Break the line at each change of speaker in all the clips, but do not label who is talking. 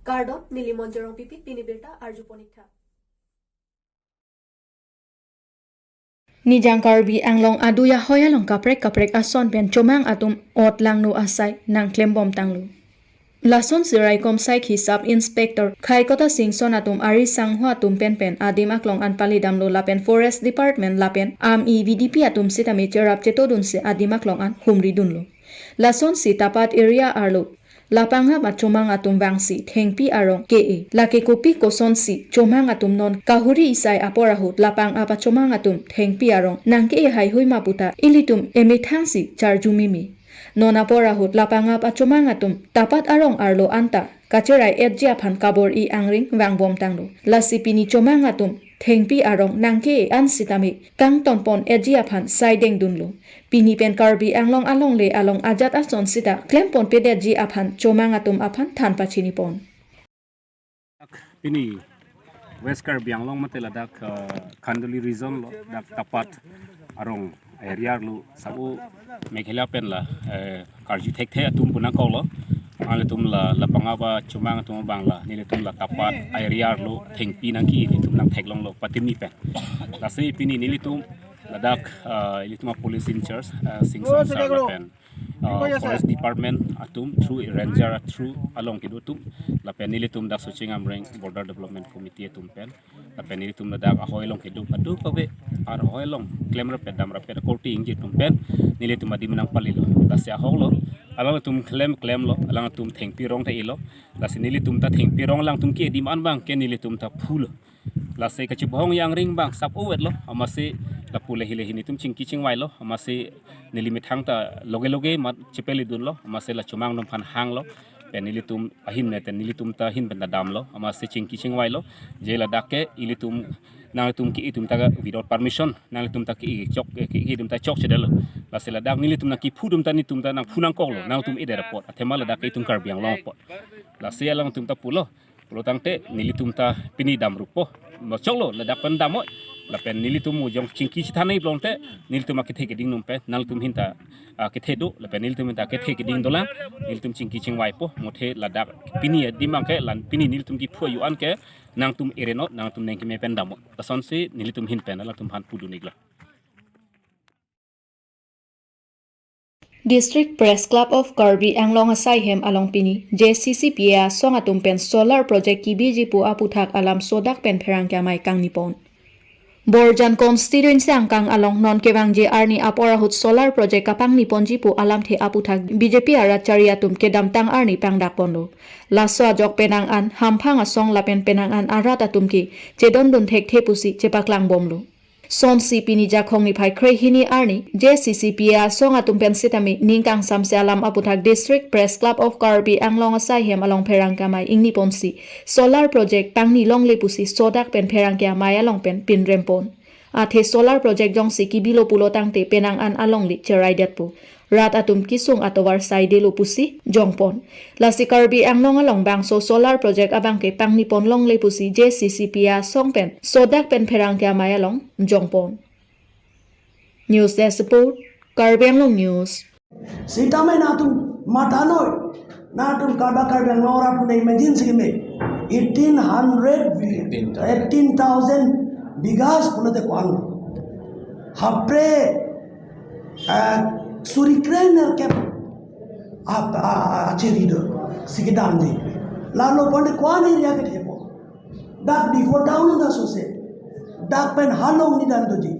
Gardot Nilimonjerong Pipit Pinibirta Arjuponitha.
Nijang karbi anglong aduya hoyalong kaprek ason pen comang atum ot langnu asai nang klembom tanglu. Lason sirai komsai ki sub inspector khai kota singson atum ari sanghua atum pen adim aklong anpali damlu lapen forest department lapen VDP atum sitami cherap cetodun se adim aklong an humri dunlu. Lason si tapat area arlu. Lapanga macumang atum bangsi thengpi arong ke lake kopi koson si comang atum non kahuri isai aporahut lapang apa comang atum thengpi arong nangke hai hui maputa ilitum emithangsi charjumimi non aporahut lapang apa comang atum tapat arong arlo anta kacerai edja phan kabor I angring wangbom tanglo lasipini comang atum thengpi arong nangke an sitami kang tonpon edja phan saideng dunlo Pini pen karbi anglong along le along ajat ason sita klempon pedeji aphan comang atum aphan than pachini pon.
Pini West Karbi anglong matela dak Khanduli region lo dak tapat arong area lo sabu mekhela pen la karji thek atum puna kolo ale tum la pangaba comang atum bangla nile tum la tapat area lo thengpi nangki ni tum nang theklong lo patimi pen la sei pini nile tum ladak ilituma police in charge singson sarlapen forest department atum through ranger through along kidutum lapen ilitum dak searching amreng border development committee atum pen lapen ilitum ladak ahoilong kidu adu pabe ar ahoilong claim raped dam raped korti ingi tum pen nilitum adi menang palilo dasya holo alang tum claim lo alang tum thengpi rong ta ilo lasi nilitum ta thengpi rong lang tum ki di man bang ken nilitum ta phul lasi kachi bohong yang ring bang sap owet lo amase la pule hile hini tum chingki chingwai lo amase nilimit hang ta loge mat chipeli dun lo amase la chumang nom phan hang lo pen nilitum ahin ne ten nilitum ta hin ben dam lo amase chingki chingwai lo je la dakke ilitum nang tum ki itum ta without permission nang tum ta ki chok ki tum ta chok chedel la sela dak nilitum na ki phudum ta ni tum ta nang phunang kok lo nang tum ide report athema la dakke tum karbiang long pot la sia lang tum ta pulo tangte nilitum ta pini dam rupo mo chok lo la dak pen dam lapen nilitum jong chingki chithanai blonte nilitum akithe ke ding numpe nalitum hinta akithe do lapen nilitum hinta akithe ke ding dola nilitum chingki chingwai po mothe ladak pini dimang ke lan pini nilitum ki phu yu an ke nang tum erenot nang tum neng ki me pendam tason se nilitum hin pen la tum han pudu nigla
District Press Club of Karbi anglong asai hem along pini JCCPA song atum pen solar project ki biji pu aputhak alam sodak pen pherang kya mai kang nipon Borjan constituency angkang along non kewang je arni aporahut solar project kapang ni ponjipu alam the aputhak BJP aracharia tum kedam tang arni pangdak pondo laso ajok penang an hamphang asong lapen penang an arat atum ki chedon dun thek the pusi chepaklang bomlu Son si pini jakhong ni phai krehini arni JCCPA song atum pen sitami ningkang samse alam aputhak District Press Club of Karbi anglong asai hem along pherang kamai ingni ponsi solar project pangni long le pusi sodak pen pherang kya maya long pen pin rempon athe solar project jong si kibilo pulo tangte penang an along li cherai datpu rat atum kisung atowar side lo pusi jongpon lasi Karbi anglong along bang so solar project abang ke pangni pon long le pusi JCCPA song pen sodak pen pherang kya maya long jongpon News Desk Report Karbi anglong news
Sitame natum matanoi natum karba Karbi anglong rapu na imagine sige 18,000 bigas punate kwang hapre Surikren ke acherido sigidamji lalo ponde kwani ria ke thepo dak before down da sose dak pen halong ni dan doji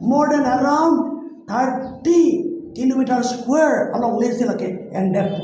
more than around 30 kilometer square along lese lake and depth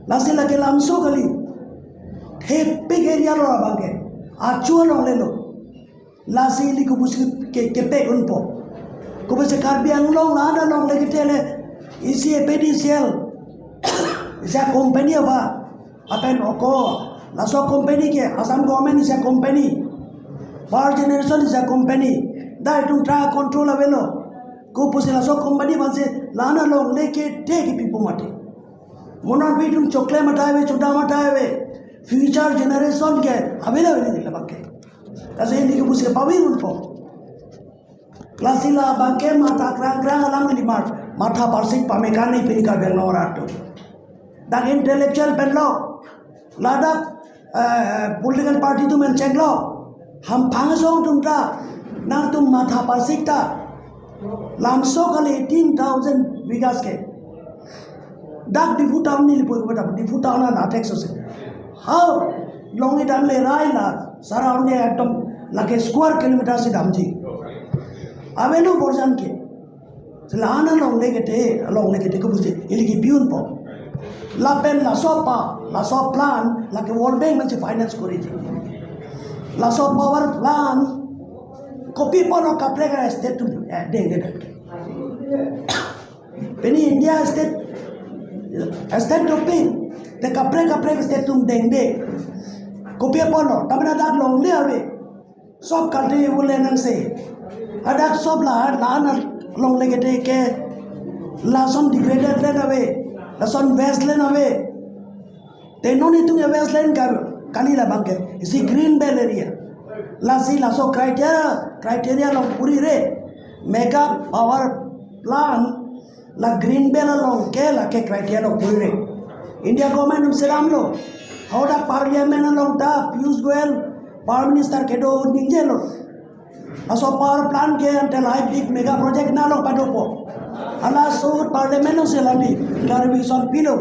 lase lake lamso gali thepe area lo abange achu long lelo lase li ko busi ke pe unpo ko bese Karbi anglong lada long lagi tele isi pedisial isa company apa apen oko laso company ke Assam government is a company power generation is a company that to try control avelo ko pose laso company base lana long leke take people mate mona bidum chokle matawe chuda matawe future generation ke available ni labake kase ni ko pose pawin unpo Klasila bangke mata krang alam ni mata parsik pamekani pini Karbi anglong ratu dak intellectual penlo Ladak political party tu men check lo. Ham phangsong tumta nang tum matha parsikta. Lamso kali 18,000 bigas ke. Dak di town ni lipu bata di town na Texas. How long it le rai la surround ne atom like square kilometer se damji. Avenu borjan ke. Selana long legete ko busi iligi piun po. La pen la sopa la so plan like World Bank men finance kori. La so power plan copy pono kaplega state tu deng deng. Penny India state to pin the kapre state tum deng deng. Copy pono tamna dak long le ave. Sob country wole nang se. Adak sob la long legete ke la son degraded len ave. La son wasteland ave. They no need to be wasteland kanila banke. Isi green belt area. La so criteria long puri re. Mega power plant la green belt long ke la ke criteria long puri re. India government seram lo. How da parliament long ta Piyush Goyal Prime Minister ke do ninje lo. Aso power plant ke until high big mega project na long padopo. Ala so parliament no selami television pilo.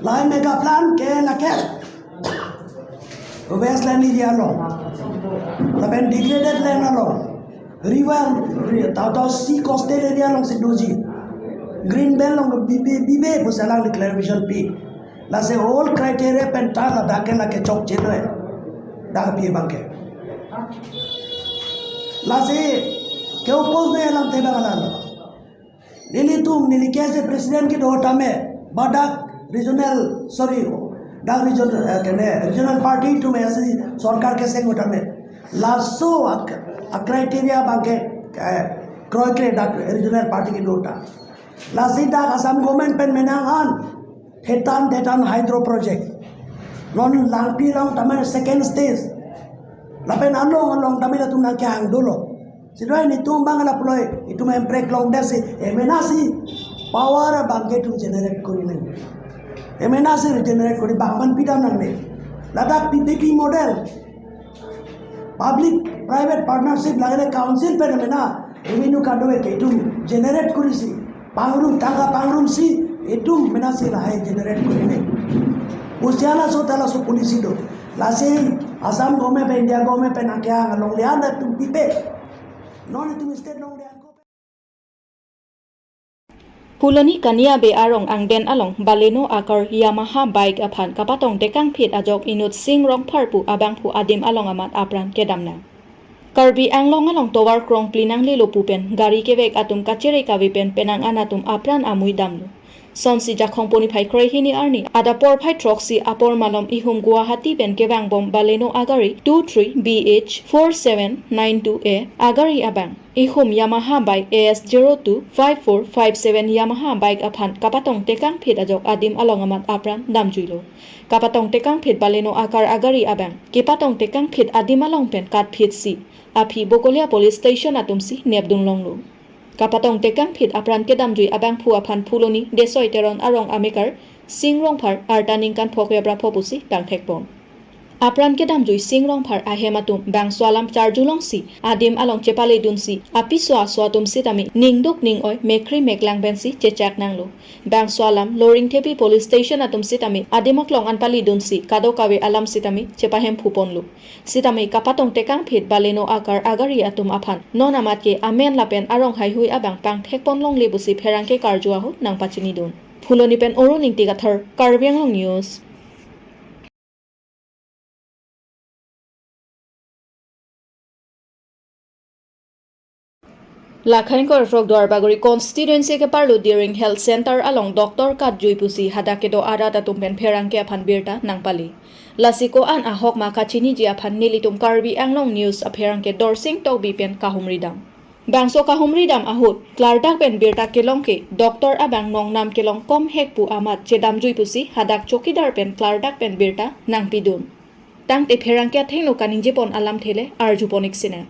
Lai mega plant ke la ke. Wasteland area lo. La ben degraded land lo. River tau sea coastal area long se doji. Green belt long bibe po salang ni television pi. La se all criteria pen ta la daken la ke chok chelo hai. Dak pi bangke. La se ke opos ne lang te bangala lo. Nili tum nili kese president ki dota में badak regional regional party tu में ऐसे सरकार के संग होता में lasso criteria बांके क्रॉय के regional party की dota लासी dak Assam government pen menangan tetan hydro project non langpi long tamen second stage lapen along tamen tu nak yang dulu sidai ni tum bangala ploy itu mem break long desi emenasi power bangke tu generate kori nang emenasi generate kori bangman pidam nang ne ladak PPP model public private partnership lagale council pe na revenue kadoe ke itu generate kori si pangrum si itu menasi lah generate kori ne usiana so tala so polisi do lase Assam government pe India government pe na kya long lianda tu pipe non itu mistake long dia ko
Pulani kania be arong ang den along baleno akar Yamaha bike aphan kapatong tekang phit ajok inut sing rong pharpu abang phu adim along amat apran kedamna Karbi anglong along towar krong plinang lilo pupen gari kebek atum kachere kavipen penang anatum apran amui damlu Sonsi jakhong poni phai kroi hini arni ada por phai troxy apor malom ihum Guwahati ben kebang bom baleno agari 23 BH 4792A agari abang ihum Yamaha bike AS02 5457 Yamaha bike aphan kapatong tekang phit ajok adim along amat apran damjuilo kapatong tekang phit baleno akar agari abang kipatong tekang phit adim along pen kat phit si api bokolia police station atumsi nebdung longlu Kapatong tekang phit apran kedam jui abang phu aphan phuloni desoi teron arong amikar singrong phar artaning kan phokya bra phopusi tang thekpon apran kedam jui singrong phar ahematum bang swalam charjulong si adim along chepale dunsi api swa tum si tami ningduk ning oi mekri meklang bensi chechak nanglo bang swalam loring thepi police station atum si tami adimok long anpali dunsi kado kawe alam si tami chepahem phuponlu sitami kapatong tekang phit baleno akar agari atum aphan non amat ke amen lapen arong hai hui abang pang thekpon long lebusi pherangke karjua hu nang pachini dun phuloni pen oro ningti gathar karbiang long news Lakhankor Rokdwar Bagori constituency ke parlu during health center along Dr. Kat Juipusi hadakedo arata tumpen pherangke aphan birta nangpali lasiko an ahok makachini ji aphan nilitum Karbi Anglong news apherangke dorsing tobi pen kahumridam bangso kahumridam ahut klardak pen birta kelongke Dr. Abang nongnam kelong kom hekpu amat chedam juipusi hadak chokidar pen klardak pen birta nangpidun tang te pherangke thengno kaningjepon alam thele arjuponik sine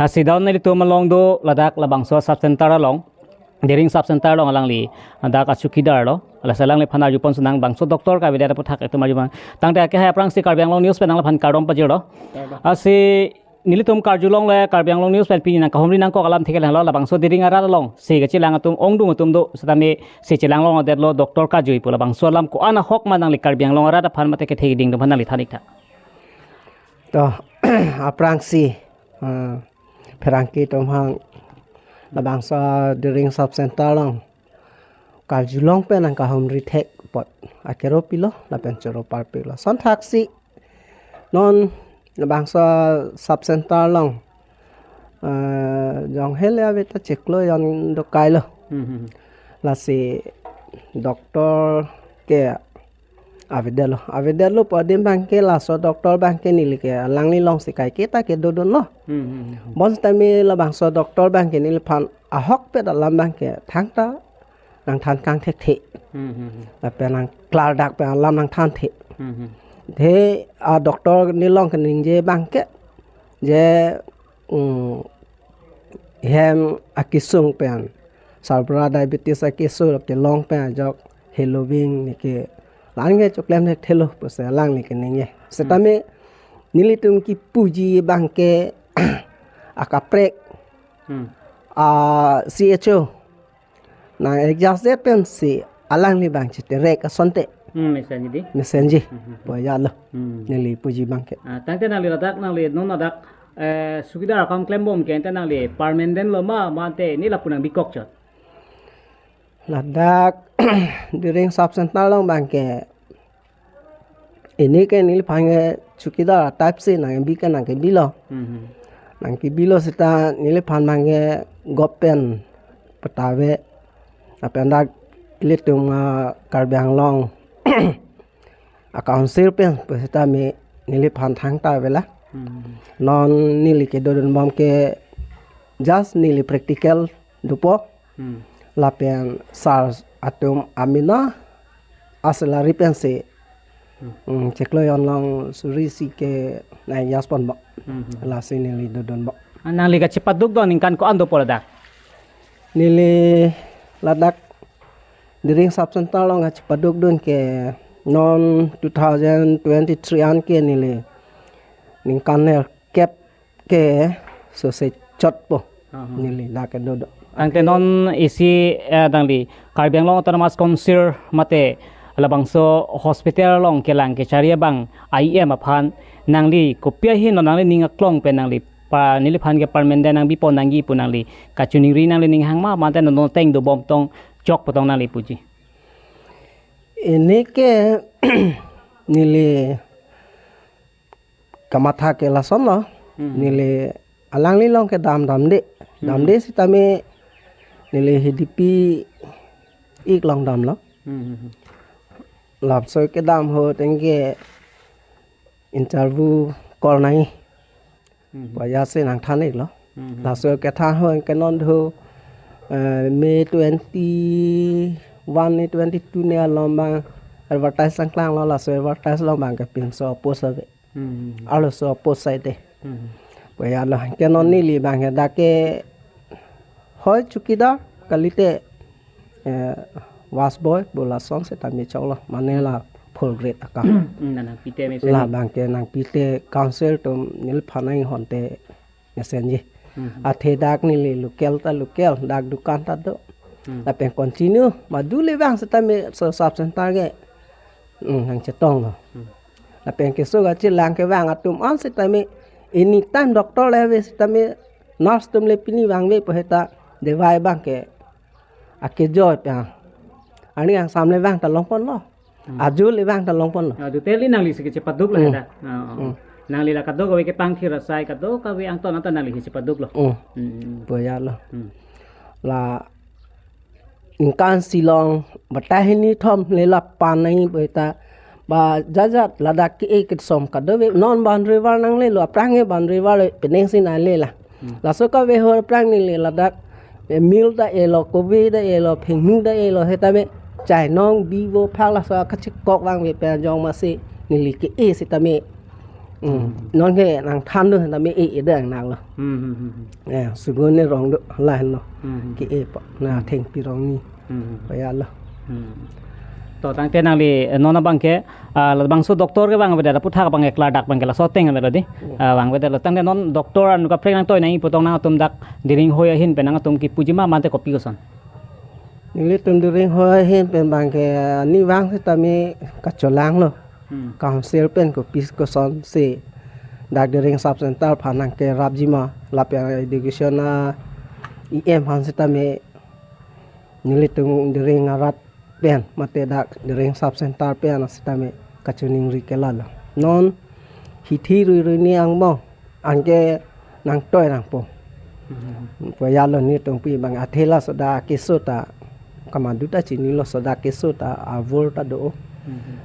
Hasidaw na dito malong do ladak labang so sub center along dering sub center long alang li anda ka chukidar lo ala salang le phana jupon sunang bangso doktor ka bidara puthak etu majuma tangte ke ha prang si karbiang long news penang la phan kardom pajiro asi nilitum karjulong le karbiang long news pen pin nang kahomri nang ko kalam thikel lo la bangso dering ara long se ga chilang atum ongdung atum do satame se chilang long der lo doktor ka jui pula bangso lam ko ana hok manang le karbiang long ara da phan mate ke thegi ding do phan li thanik tha
to aprang si perangki tom hang la bangsa dering sub center long karjulong pen nang kahomri thek pot akero pilo la pen choro par pilo son taxi non la bangsa sub center long jong hele ave ta check lo yon do kai lo la si doktor ke avedelo padim bangke la so doktor bangke ni like lang ni long sikai ke ta ke dodon lo bon tami la bangsa doktor bangke ni phan ahok pe da lam bangke thang ta nang than kang thek the la pe nang klar dak pe lam nang than the thế doctor ni long kan ning je bangke je hem akisung pen salbra diabetes akisu ke long pen jok halloween ni ke lang nge choklem ne thelo pose lang ni ke ning ye setame nilitum ki puji bangke akaprek CHO na exhausted pen si alang ni bang chite rek asonte messenger boya lo neli puji bangke
tangte nang li ladak nang li non ladak sugidar akam claim bom ke nang li permanent lo ma te ni lapunang bikok chot
ladak during sub center long bangke ini ke nili phange sugidar type C nang bi ke nang ke bilo nang ke bilo sita nili phan bangke gopen patawe apenda litum karbiang long council pen pesita me nili phan thang ta vela non nili ke dodon bom ke just nili practical dupo la pen sars atom amina aselari pen se cheklo yon long suri si ke na yaspon ba la se nili dodon ba
nang li ka cepat duk don ingkan ko ando pola
nili ladak during sub center long cepat duk don ke non 2023 an ke nile ningkan cap ke so se chot po nile da ke do
angte non isi dang li karbiang long autonomous council mate labangso hospital long kelang ke charia bang IM aphan nangli kopia hi no nangli ninga klong pe nangli pa nili phan ke permanent nang bi pon nangi punangli kachuning ri nangli ning hang ma mate no teng do bom tong chok potong nangli puji
ini ke nili kamatha ke lason lo nili alang li long ke dam de sitame nili hidipi ik long dam lo lap so ke dam ho tenge interview call nai baya se nang than ik lo la so ke tha ho ke non tho May 21 ni 22 ni lomba advertise sang klang lo la so advertise lomba ke pin so post ave alo so post site baya lo ke non ni li bang da ke hoy chukida kalite was boy bola song se tami chawla manela full grade aka
nang pite me
la bang ke nang pite council to nil phanai honte mesenje athe dak ni le local dak dukan ta do la pen continue madule bang se tami so sub center ge nang chetong lo la pen ke so ga chilang ke bang atum on se tami anytime doctor le se tami nurse tum le pini bang ve poheta devai bang ke ake joy pa ani yang samle bang ta longpon lo ajul le bang ta longpon lo
du teli nang li se ke cepat duk la da nang li la kadok we ke pang thira sai kadok ka we ang ton ata nang li cepat duk lo
boya lo la ingkan silong batahini thom le la panai beta ba jajat ladak ki ek som kadowe non ban river nang le lo prange ban river peneng sin ale la la so ka we ho prang ni le ladak mil da elo kobe da elo phing da elo hetabe chai nong bivo phak la so ka chik kok wang we pe jong ma se ni li ki e sitame non ke nang than do ta me e de nang lo sugun ni rong do la no ki e pa na theng pi rong ni pa ya lo
to tang te nang li nona bangke la bangso doktor ke bang beda puthak bang ekla dak bang la soteng bela di bang beda tang te non doktor anu ka prek nang toy nang ipotong nang tum dak diring hoya hin penang tum ki pujima mante kopi kosan
ni le tum diring hoya hin pen bang ke ni wang se ta me ka cholang lo council pen ko pis ko son se dak diring sub center phanang ke rabjima la pe education na em han se ta me ni le tum diring arat pen mate dak diring sub center pen asitame kachuning rikelala non hithi ru ni ang mo angke nang toy nang po payalo ni tong pi bang athela soda kesota kamaduta chini lo soda kesota avolta do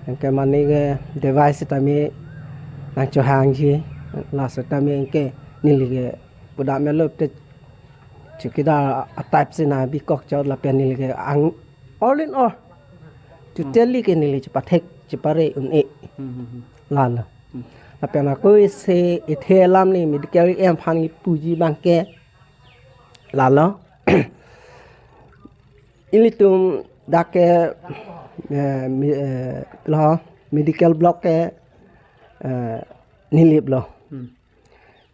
angke mane ge device tame nang chohang ji la sotame angke nilige buda melo te chukida type sina bi kok chaw la pen nilige ang all in all tu teli ke nili cepat cepare un e lala apa nak ko se ethelam ni medical em phani puji bangke lala ilitum dake lo medical block ke nilip lo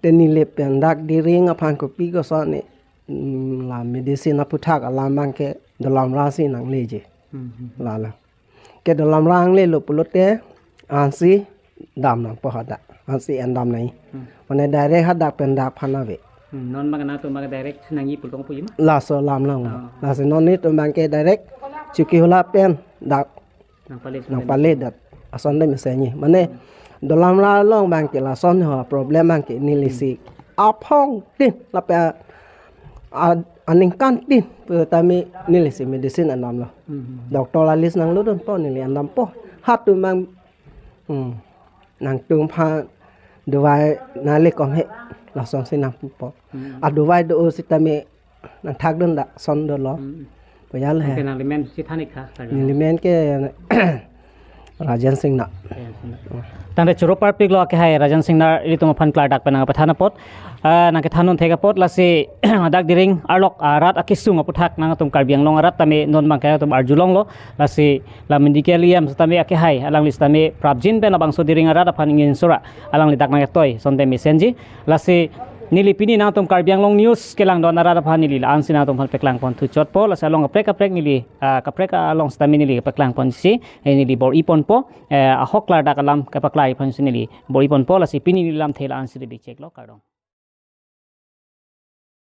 te nilip pen dak diring aphan ko pi ko so ni la medicine aputhak alam bangke dalam rasi nang leje lala ke dalam rang le lo pulote ansi dam nang pohada ansi endam nai mane direct hada penda phanawe
non magana to mag direct nangi pultong pujima
la so lam lang la se non ni to bangke direct chuki hola pen dak nang pale dat ason de mesenyi mane dalam ra long bangke la son ho problem bangke ni lisi apong tin la pe aning kantin pertama nilai si medicine andam lah doktor alis nang lu don po nilai andam po hatu mang nang tung pa dua nale kom he la son si nang po dua do si tame nang thak don da son do lo payal he
kenang limen si thanik kha
limen ke Rajan Singh na
tangre churopar piglo ke hai Rajan Singh na ri tum phan klar dak penang pathana pot na ke thanon thega pot la si dak diring arlok arat akisung aputhak nang tum karbiang long arat tame non bang ka tum arjulong lo la si la medicalium tame ke hai alang lis tame prabjin pe na bangso diring arat aphan ingin sura alang li dak na toy sonte mesenji la si nili pini na tum karbiang long news kelang don arat aphan nili la ansina tum phan peklang pon thu chot po la sa long aprek nili kaprek along stami nili peklang pon si nili bor ipon po a hoklar dak alam kapaklai pon si nili bor ipon po la si pini nilam thela ansiri di check lo kardong